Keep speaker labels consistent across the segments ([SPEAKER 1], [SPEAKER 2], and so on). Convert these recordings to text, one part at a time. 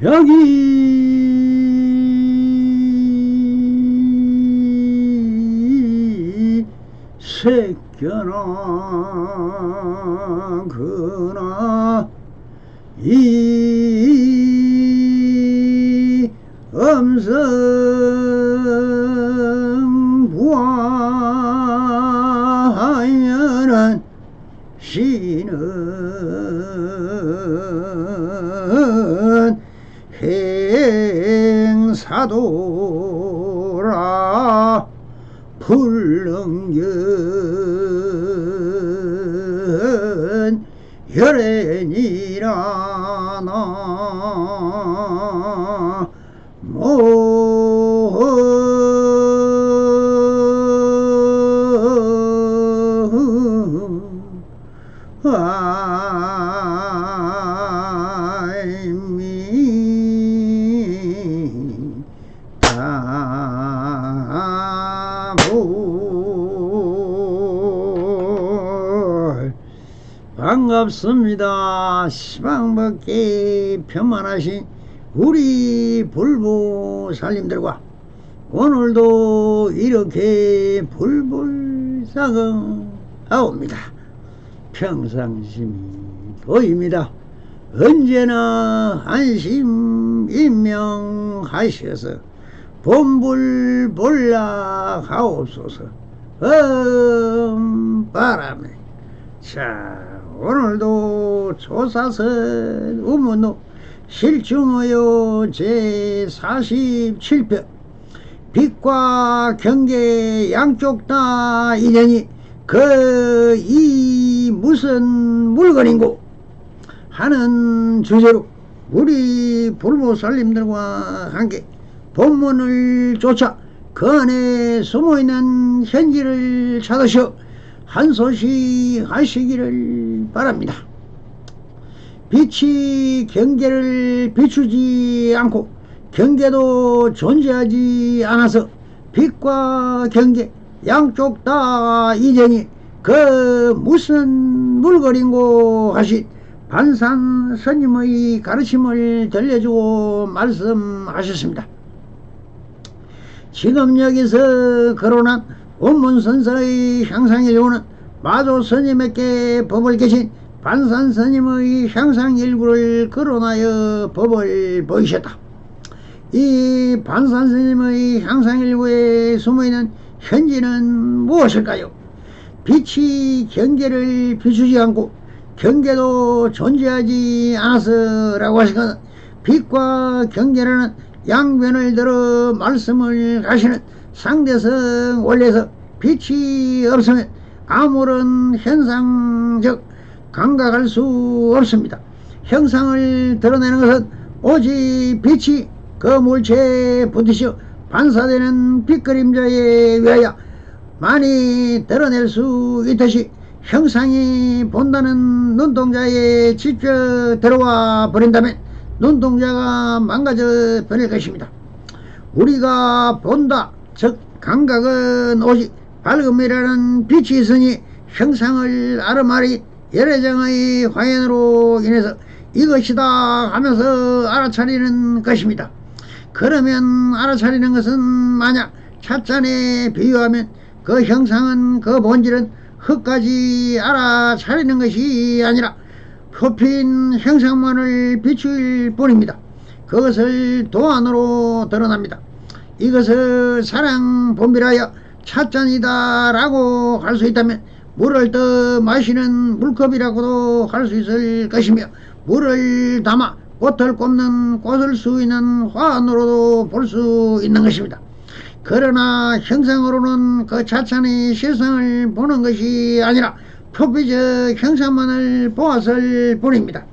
[SPEAKER 1] 여기 새겨나 그나 이 음성부하면은 시는 행사도라 불능견 열애니라 반갑습니다. 시방벗게 편만하신 우리 불보살님들과 오늘도 이렇게 불불상응하옵니다. 평상심이 보입니다. 언제나 안심인명하셔서 본불볼락하옵소서. 바람에 자 오늘도 조사선 우문호 실중어요 제47편 빛과 경계 양쪽 다 인연이 이 무슨 물건인고 하는 주제로 우리 불보살님들과 함께 본문을 쫓아 그 안에 숨어있는 현지를 찾으셔 한 소식 하시기를 바랍니다. 빛이 경계를 비추지 않고 경계도 존재하지 않아서 빛과 경계 양쪽 다 이전이 무슨 물건인고 하신 반산 스님의 가르침을 들려주고 말씀하셨습니다. 지금 여기서 거론한 원문선서의 향상일구는 마조 스님에게 법을 계신 반산 스님의 향상일구를 거론하여 법을 보이셨다. 이 반산 스님의 향상일구에 숨어있는 현지는 무엇일까요? 빛이 경계를 비추지 않고 경계도 존재하지 않아서 라고 하시거든 빛과 경계라는 양변을 들어 말씀을 하시는 상대성 원리에서 빛이 없으면 아무런 현상적 감각할 수 없습니다. 형상을 드러내는 것은 오직 빛이 그 물체에 부딪혀 반사되는 빛그림자에 의하여 많이 드러낼 수 있듯이 형상이 본다는 눈동자에 직접 들어와 버린다면 눈동자가 망가져 버릴 것입니다. 우리가 본다 즉 감각은 오직 밝음이라는 빛이 있으니 형상을 아르마리 열애정의 화연으로 인해서 이것이다 하면서 알아차리는 것입니다. 그러면 알아차리는 것은 만약 찻잔에 비유하면 그 형상은 그 본질은 흙까지 알아차리는 것이 아니라 흡힌 형상만을 비출 뿐입니다. 그것을 도안으로 드러납니다. 이것을 사랑 본비라여 찻잔이다 라고 할 수 있다면 물을 떠 마시는 물컵이라고도 할 수 있을 것이며 물을 담아 꽃을 꼽는 꽃을 수 있는 화환으로도 볼 수 있는 것입니다. 그러나 형상으로는 그 찻잔의 실상을 보는 것이 아니라 표피적 형상만을 보았을 뿐입니다.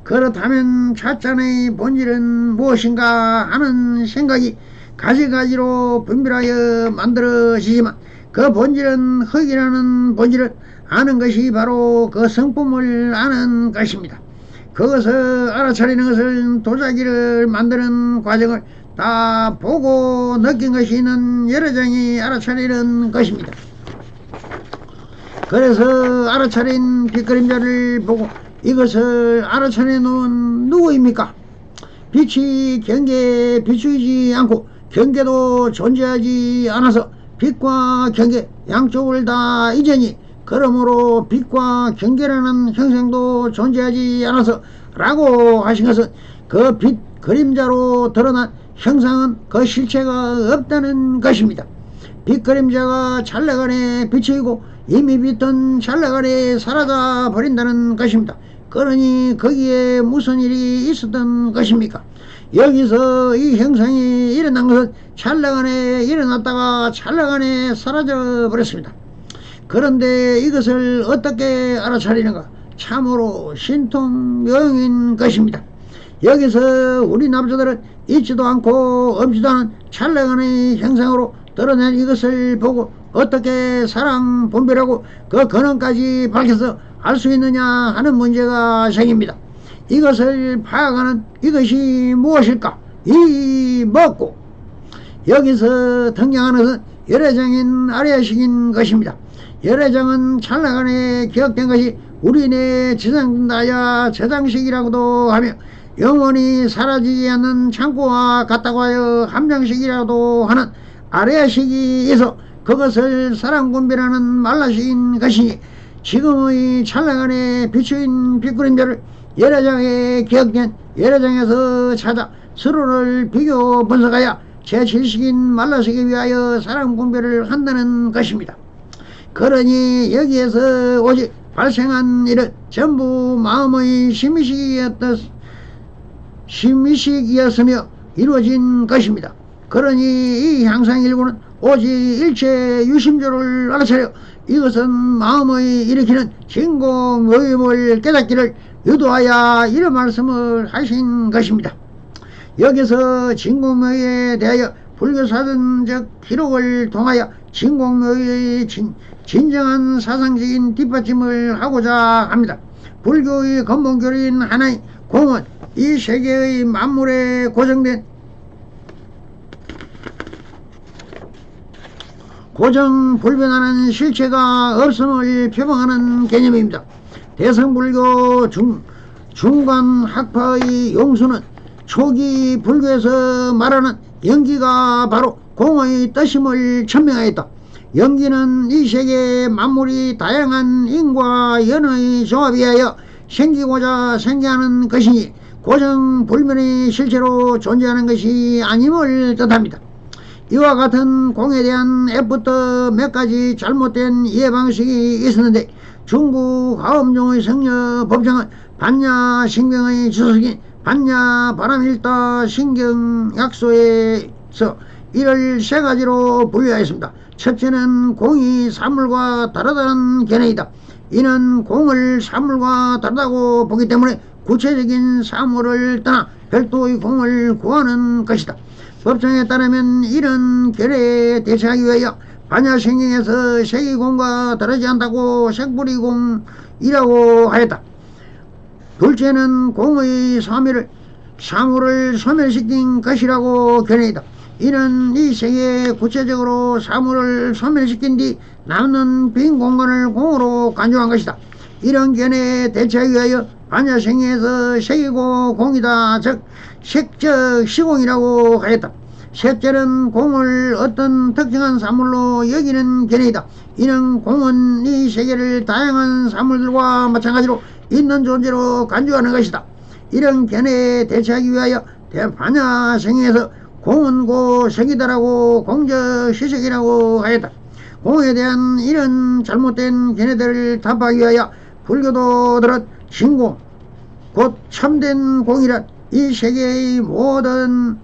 [SPEAKER 1] 그렇다면 찻잔의 본질은 무엇인가 하는 생각이 가지가지로 분별하여 만들어지지만 그 본질은 흙이라는 본질을 아는 것이 바로 그 성품을 아는 것입니다. 그것을 알아차리는 것은 도자기를 만드는 과정을 다 보고 느낀 것이 있는 여러 장이 알아차리는 것입니다. 그래서 알아차린 빛그림자를 보고 이것을 알아차려 놓은 누구입니까? 빛이 경계에 비추이지 않고 경계도 존재하지 않아서 빛과 경계 양쪽을 다 잊으니 그러므로 빛과 경계라는 형상도 존재하지 않아서 라고 하신 것은 그 빛 그림자로 드러난 형상은 그 실체가 없다는 것입니다. 빛 그림자가 찰나간에 비추이고 이미 빛은 찰나간에 사라져 버린다는 것입니다. 그러니 거기에 무슨 일이 있었던 것입니까? 여기서 이 형상이 일어난 것은 찰나간에 일어났다가 찰나간에 사라져 버렸습니다. 그런데 이것을 어떻게 알아차리는가? 참으로 신통명인 것입니다. 여기서 우리 남자들은 있지도 않고 없지도 않은 찰나간의 형상으로 드러낸 이것을 보고 어떻게 사랑 분별하고 그 근원까지 밝혀서 알 수 있느냐 하는 문제가 생깁니다. 이것을 파악하는 이것이 무엇일까? 이 먹고 여기서 등장하는 것은 열애장인 아래식인 것입니다. 열애장은 찰나간에 기억된 것이 우리네 지상다야 저장식이라고도 하며 영원히 사라지지 않는 창고와 같다고 하여 함장식이라고도 하는 아래식이 있어 그것을 사랑분별하는 말라식인 것이니 지금의 찰나간에 비추인 빛그림자를 열애장에 기억된 열애장에서 찾아 서로를 비교 분석하여 제7식인 말라식에 위하여 사랑분별을 한다는 것입니다. 그러니 여기에서 오직 발생한 일은 전부 마음의 심의식이었으며 이루어진 것입니다. 그러니 이 향상일구는 오직 일체 유심조를 알아차려 이것은 마음의 일으키는 진공묘임을 깨닫기를 유도하여 이런 말씀을 하신 것입니다. 여기서 진공묘에 대하여 불교사전적 기록을 통하여 진공묘의 진정한 사상적인 뒷받침을 하고자 합니다. 불교의 근본교리인 하나의 공은 이 세계의 만물에 고정된 고정 불변하는 실체가 없음을 표방하는 개념입니다. 대성불교 중간 학파의 용수는 초기 불교에서 말하는 영기가 바로 공의 뜻임을 천명하였다. 영기는 이 세계 만물이 다양한 인과 연의 조합이하여 생기고자 생겨하는 것이니 고정 불변의 실체로 존재하는 것이 아님을 뜻합니다. 이와 같은 공에 대한 애부터 몇 가지 잘못된 이해 방식이 있었는데 중국 화엄종의 성녀 법정은 반야 신경의 주석인 반야 바람일다 신경약소에서 이를 세 가지로 분류하였습니다. 첫째는 공이 사물과 다르다는 견해이다. 이는 공을 사물과 다르다고 보기 때문에 구체적인 사물을 떠나 별도의 공을 구하는 것이다. 법정에 따르면 이런 견해에 대처하기 위하여 반야신경에서 색이공과 다르지 않다고 색불이공이라고 하였다. 둘째는 공의 사물을 소멸시킨 것이라고 견해이다. 이는 이 세계에 구체적으로 사물을 소멸시킨 뒤 남는 빈 공간을 공으로 간주한 것이다. 이런 견해에 대처하기 위하여 반야생에서 색이고 공이다, 즉 색적 시공이라고 하였다. 셋째는 공을 어떤 특정한 사물로 여기는 견해이다. 이는 공은 이 세계를 다양한 사물들과 마찬가지로 있는 존재로 간주하는 것이다. 이런 견해에 대처하기 위하여 반야생에서 공은 고 색이다라고 공적 시색이라고 하였다. 공에 대한 이런 잘못된 견해들을 타파하기 위하여 불교도들은 진공, 곧 참된 공이란 이 세계의 모든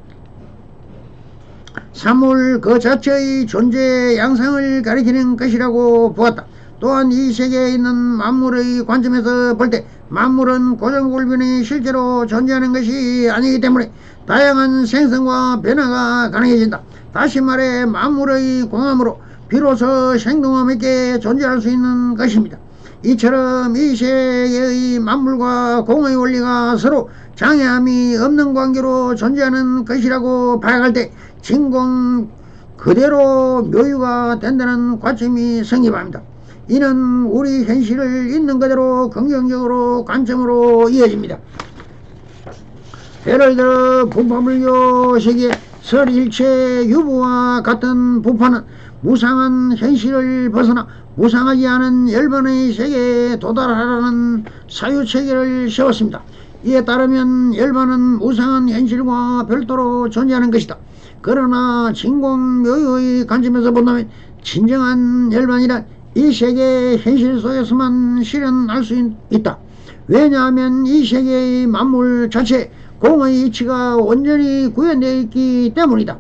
[SPEAKER 1] 사물 그 자체의 존재 양상을 가리키는 것이라고 보았다. 또한 이 세계에 있는 만물의 관점에서 볼 때 만물은 고정불변이 실제로 존재하는 것이 아니기 때문에 다양한 생성과 변화가 가능해진다. 다시 말해 만물의 공함으로 비로소 생동함 있게 존재할 수 있는 것입니다. 이처럼 이 세계의 만물과 공의 원리가 서로 장애함이 없는 관계로 존재하는 것이라고 파악할 때 진공 그대로 묘유가 된다는 관점이 성립합니다. 이는 우리 현실을 있는 그대로 긍정적으로 관점으로 이어집니다. 예를 들어 부파불교 세계 설일체 유부와 같은 부파는 무상한 현실을 벗어나 무상하지 않은 열반의 세계에 도달하라는 사유체계를 세웠습니다. 이에 따르면 열반은 무상한 현실과 별도로 존재하는 것이다. 그러나 진공묘유의 관점에서 본다면 진정한 열반이란 이 세계의 현실 속에서만 실현할 수 있다. 왜냐하면 이 세계의 만물 자체 공의 이치가 온전히 구현되어 있기 때문이다.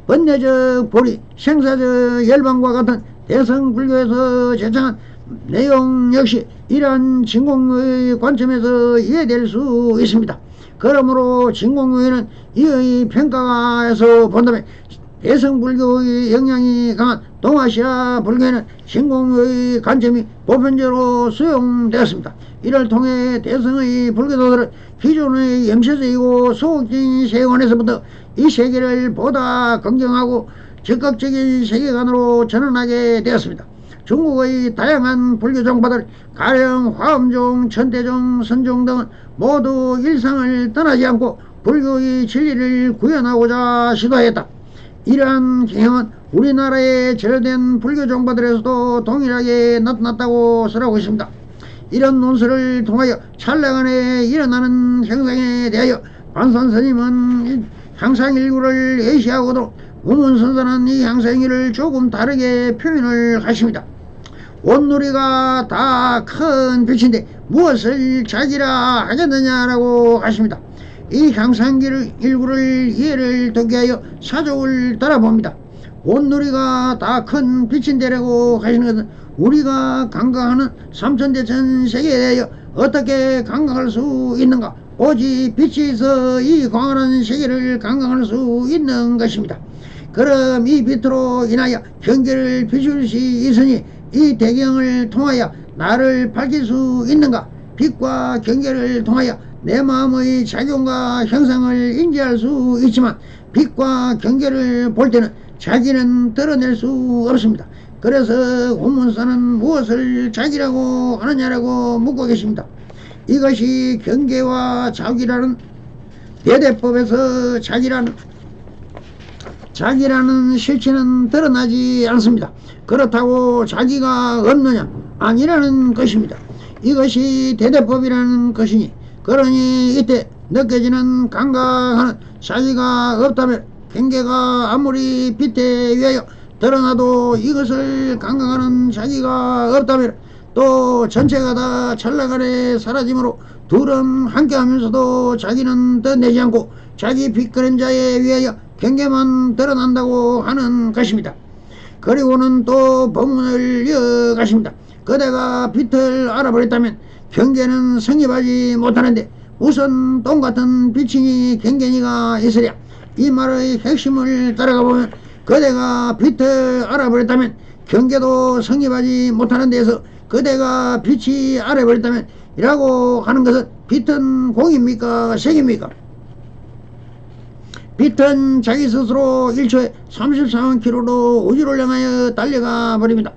[SPEAKER 1] 번뇌적 보리, 생사적 열반과 같은 대성불교에서 제창한 내용 역시 이러한 진공묘의 관점에서 이해될 수 있습니다. 그러므로 진공묘에는 이의 평가에서 본다면 대성불교의 영향이 강한 동아시아 불교에는 진공묘의 관점이 보편적으로 수용되었습니다. 이를 통해 대성의 불교도들은 기존의 염세적이고 소극적인 세계관에서부터 이 세계를 보다 긍정하고 적극적인 세계관으로 전환하게 되었습니다. 중국의 다양한 불교 종파들 가령 화엄종, 천대종, 선종 등은 모두 일상을 떠나지 않고 불교의 진리를 구현하고자 시도했다. 이러한 경향은 우리나라의 제외된 불교 종파들에서도 동일하게 나타났다고 설하고 있습니다. 이런 논술을 통하여 찰나간에 일어나는 형상에 대하여 반산스님은 향상일구를 예시하고도 우문선사는 이 향상일을 조금 다르게 표현을 하십니다. 온누리가 다 큰 빛인데 무엇을 자기라 하겠느냐라고 하십니다. 이 향상일구를 이해를 돕기 위하여 사족을 따라봅니다. 온누리가 다 큰 빛인데라고 하시는 것은 우리가 관광하는 삼천대천 세계에 대하여 어떻게 관광할 수 있는가? 오직 빛이 있어 이 광활한 세계를 관광할 수 있는 것입니다. 그럼 이 빛으로 인하여 경계를 비출 수 있으니 이 대경을 통하여 나를 밝힐 수 있는가? 빛과 경계를 통하여 내 마음의 작용과 형상을 인지할 수 있지만 빛과 경계를 볼 때는 자기는 드러낼 수 없습니다. 그래서 원문사는 무엇을 자기라고 하느냐라고 묻고 계십니다. 이것이 경계와 자기라는 대대법에서 자기라는 실체는 드러나지 않습니다. 그렇다고 자기가 없느냐? 아니라는 것입니다. 이것이 대대법이라는 것이니 그러니 이때 느껴지는 감각하는 자기가 없다면 경계가 아무리 빛에 의하여 드러나도 이것을 감각하는 자기가 없다면 또 전체가 다 찰나간에 사라짐으로 둘은 함께하면서도 자기는 드러내지 않고 자기 빛그림자에 의하여 경계만 드러난다고 하는 것입니다. 그리고는 또 법문을 이어가십니다. 그대가 빛을 알아버렸다면 경계는 성립하지 못하는데 우선 똑같은 빛이니 경계니가 있으랴. 이 말의 핵심을 따라가 보면 그대가 빛을 알아버렸다면 경계도 성립하지 못하는 데서 그대가 빛이 알아버렸다면 이라고 하는 것은 빛은 공입니까 색입니까? 빛은 자기 스스로 1초에 34km로 우주를 향하여 달려가 버립니다.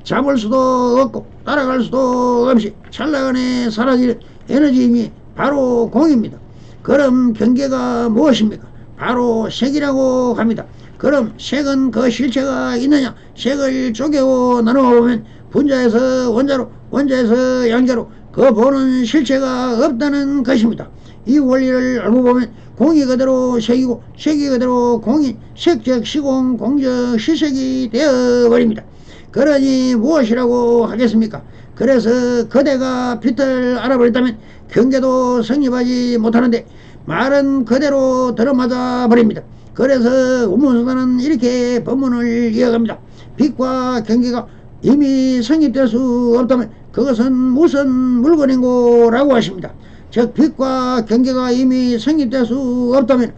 [SPEAKER 1] 잡을 수도 없고 따라갈 수도 없이 찰나간에 사라지는 에너지임이 바로 공입니다. 그럼 경계가 무엇입니까? 바로 색이라고 합니다. 그럼 색은 그 실체가 있느냐? 색을 쪼개고 나누어보면 분자에서 원자로, 원자에서 양자로 그 보는 실체가 없다는 것입니다. 이 원리를 알고 보면 공이 그대로 색이고 색이 그대로 공인 색적 시공 공적 시색이 되어버립니다. 그러니 무엇이라고 하겠습니까? 그래서 그대가 빛을 알아버렸다면 경계도 성립하지 못하는데 말은 그대로 들어맞아 버립니다. 그래서 우문수단은 이렇게 법문을 이어갑니다. 빛과 경계가 이미 성립될 수 없다면 그것은 무슨 물건인고 라고 하십니다. 즉 빛과 경계가 이미 성립될 수 없다면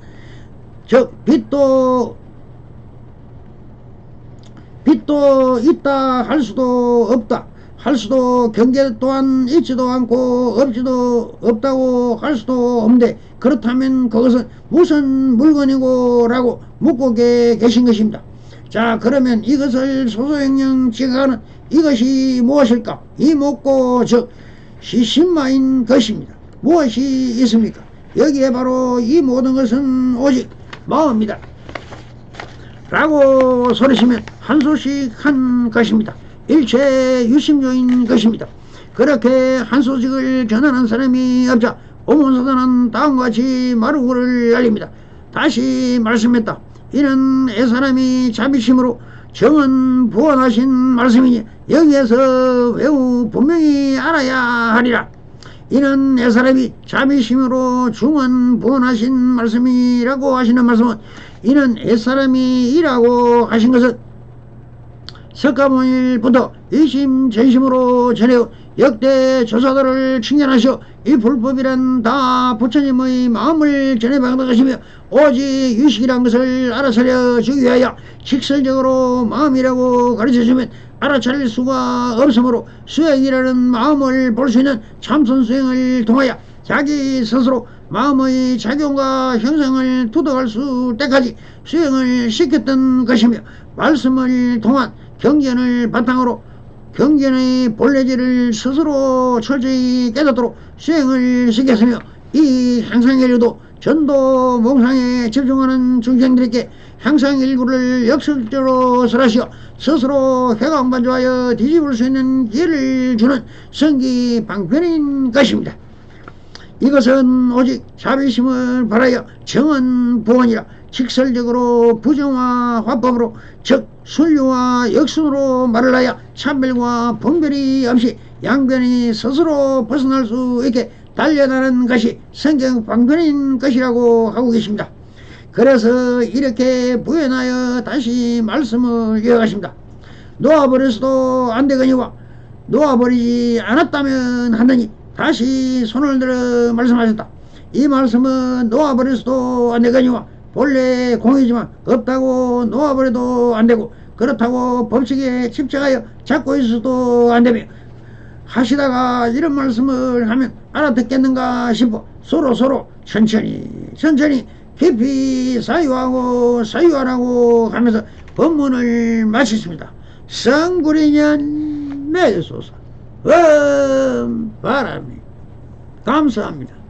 [SPEAKER 1] 즉 빛도 있다 할 수도 없다 할 수도 경계 또한 있지도 않고 없지도 없다고 할 수도 없는데 그렇다면 그것은 무슨 물건이고 라고 묻고 계신 것입니다. 자 그러면 이것을 소소영령 지각하는 이것이 무엇일까? 이 묻고 즉 시신마인 것입니다. 무엇이 있습니까? 여기에 바로 이 모든 것은 오직 마음이다 라고 소리시면 한 소식 한 것입니다. 일체 유심조인 것입니다. 그렇게 한 소식을 전하는 사람이 없자 오문사단은 다음과 같이 마루구를 알립니다. 다시 말씀했다. 이는 애사람이 자비심으로 정은 부원하신 말씀이니 여기에서 매우 분명히 알아야 하리라. 이는 애사람이 자비심으로 중은 부원하신 말씀이라고 하시는 말씀은 이는 애사람이 이라고 하신 것은 석가모니일부터 이심전심으로 전해온 역대 조사들을 칭찬하시어 이 불법이란 다 부처님의 마음을 전해받은 것이며 오직 유식이란 것을 알아차려 주기 위하여 직설적으로 마음이라고 가르쳐주면 알아차릴 수가 없으므로 수행이라는 마음을 볼 수 있는 참선 수행을 통하여 자기 스스로 마음의 작용과 형성을 투득할 수 때까지 수행을 시켰던 것이며 말씀을 통한 경전을 바탕으로 경전의 본래질을 스스로 철저히 깨닫도록 수행을 시켰으며 이 향상일구도 전도 몽상에 집중하는 중생들에게 향상일구를 역설적으로 설하시어 스스로 회광반조하여 뒤집을 수 있는 기회를 주는 성기방편인 것입니다. 이것은 오직 자비심을 바라여 정언부원이라 직설적으로 부정화 화법으로 즉 순류와 역순으로 말을 하여 차별과 분별이 없이 양변이 스스로 벗어날 수 있게 달려나는 것이 성경 방편인 것이라고 하고 계십니다. 그래서 이렇게 부연하여 다시 말씀을 이어가십니다. 놓아버려서도 안되거니와 놓아버리지 않았다면 하느니 다시 손을 들어 말씀하셨다. 이 말씀은 놓아버려서도 안되거니와 본래 공이지만 없다고 놓아버려도 안되고 그렇다고 법칙에 집착하여 잡고 있어도 안되며 하시다가 이런 말씀을 하면 알아듣겠는가 싶어 서로 천천히 깊이 사유하고 사유하라고 하면서 법문을 마쳤습니다. 성구리년 매소사 바람이 감사합니다.